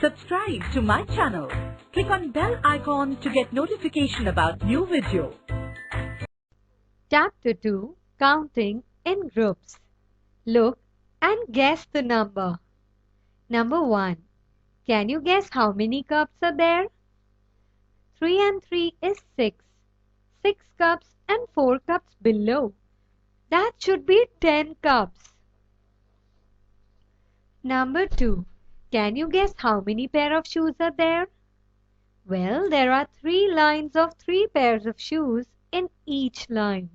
Subscribe to my channel. Click on bell icon to get notification about new video. Chapter 2 Counting in Groups. Look and guess the number. Number 1. Can you guess how many cups are there? 3 and 3 is 6. 6 cups and 4 cups below. That should be 10 cups. Number 2. Can you guess how many pair of shoes are there? Well, there are 3 lines of 3 pairs of shoes in each line.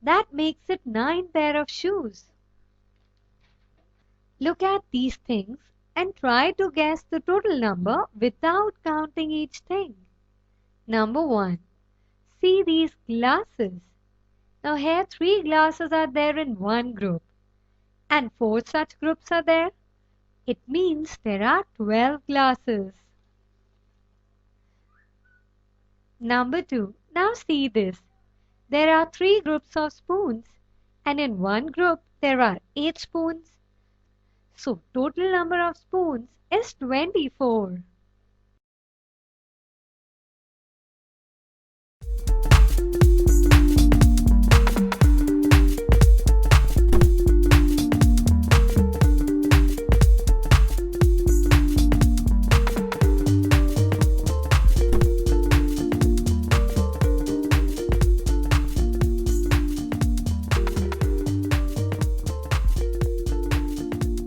That makes it 9 pair of shoes. Look at these things and try to guess the total number without counting each thing. Number 1. See these glasses. Now here 3 glasses are there in one group and 4 such groups are there. It means there are 12 glasses. Number 2. Now see this. There are 3 groups of spoons and in one group there are 8 spoons. So total number of spoons is 24.